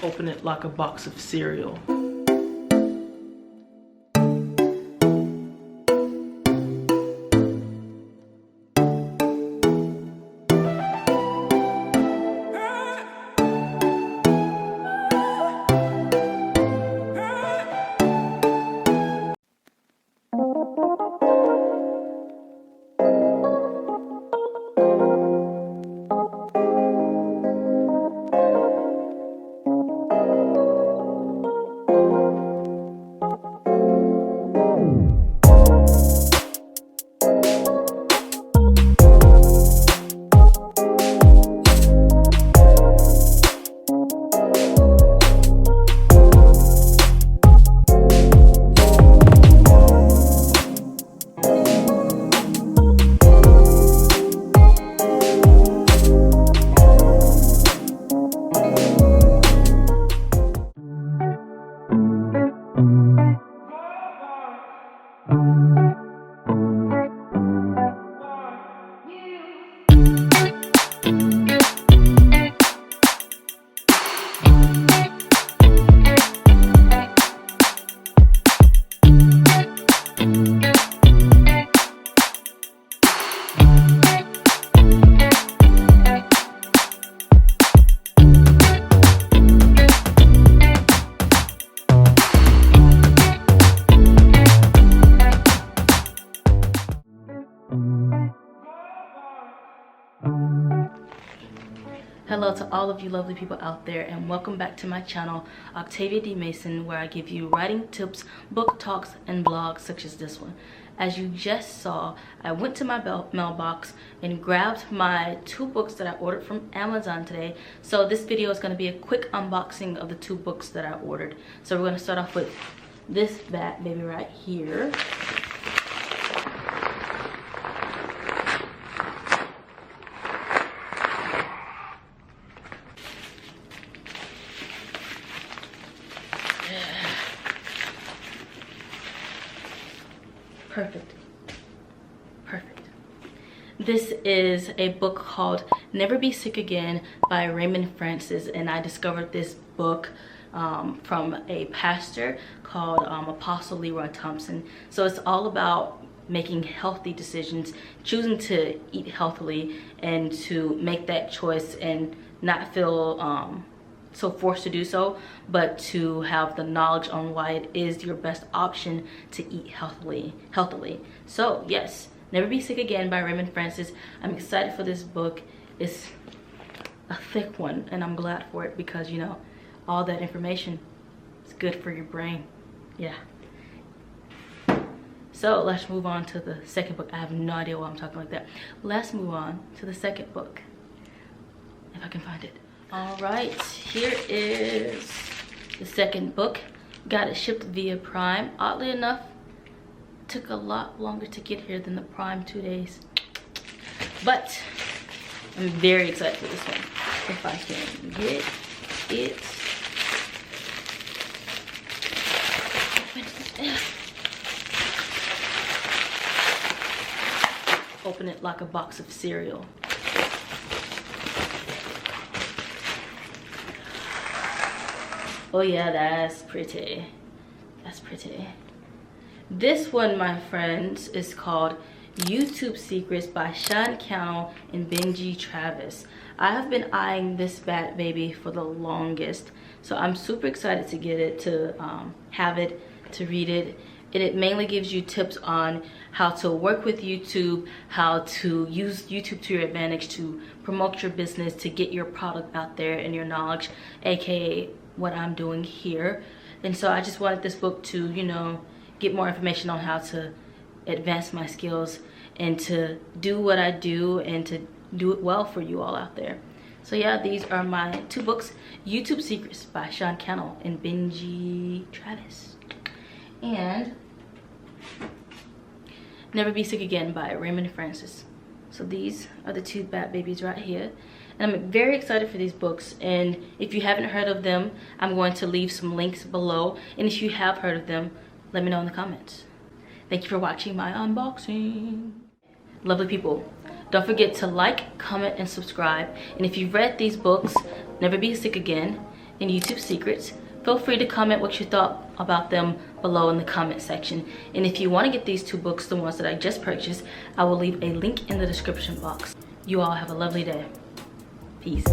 Open it like a box of cereal. Hello to all of you lovely people out there, and welcome back to my channel, Octavia D. Mason, where I give you writing tips, book talks, and blogs such as this one. As you just saw, I went to my mailbox and grabbed my 2 books that I ordered from Amazon today. So this video is going to be a quick unboxing of the 2 books that I ordered. So we're going to start off with this bad baby right here. Perfect. This is a book called Never Be Sick Again by Raymond Francis, and I discovered this book from a pastor called Apostle Leroy Thompson. So it's all about making healthy decisions, choosing to eat healthily, and to make that choice and not feel so forced to do so, but to have the knowledge on why it is your best option to eat healthily. So yes, Never Be Sick Again by Raymond Francis. I'm excited for this book. It's a thick one, and I'm glad for it because, you know, all that information is good for your brain. Yeah. So let's move on to the second book. I have no idea why I'm talking like that. Let's move on to the second book, if I can find it. All right, here is the second book. Got it shipped via Prime. Oddly enough, took a lot longer to get here than the Prime 2 days. But I'm very excited for this one. If I can get it. Open it like a box of cereal. Oh yeah, that's pretty. That's pretty. This one, my friends, is called YouTube Secrets by Sean Cannell and Benji Travis. I have been eyeing this bad baby for the longest, so I'm super excited to get it, to have it, to read it. And it mainly gives you tips on how to work with YouTube, how to use YouTube to your advantage to promote your business, to get your product out there and your knowledge, aka what I'm doing here. And so I just wanted this book to, you know, get more information on how to advance my skills and to do what I do and to do it well for you all out there. So yeah, these are my 2 books, YouTube Secrets by Sean Cannell and Benji Travis, and Never Be Sick Again by Raymond Francis. So these are the 2 bad babies right here. And I'm very excited for these books, and if you haven't heard of them, I'm going to leave some links below, and if you have heard of them, let me know in the comments. Thank you for watching my unboxing. Lovely people, don't forget to like, comment, and subscribe. And if you've read these books, Never Be Sick Again and YouTube Secrets. Feel free to comment what you thought about them below in the comment section. And if you want to get these 2 books, the ones that I just purchased, I will leave a link in the description box. You all have a lovely day. Peace.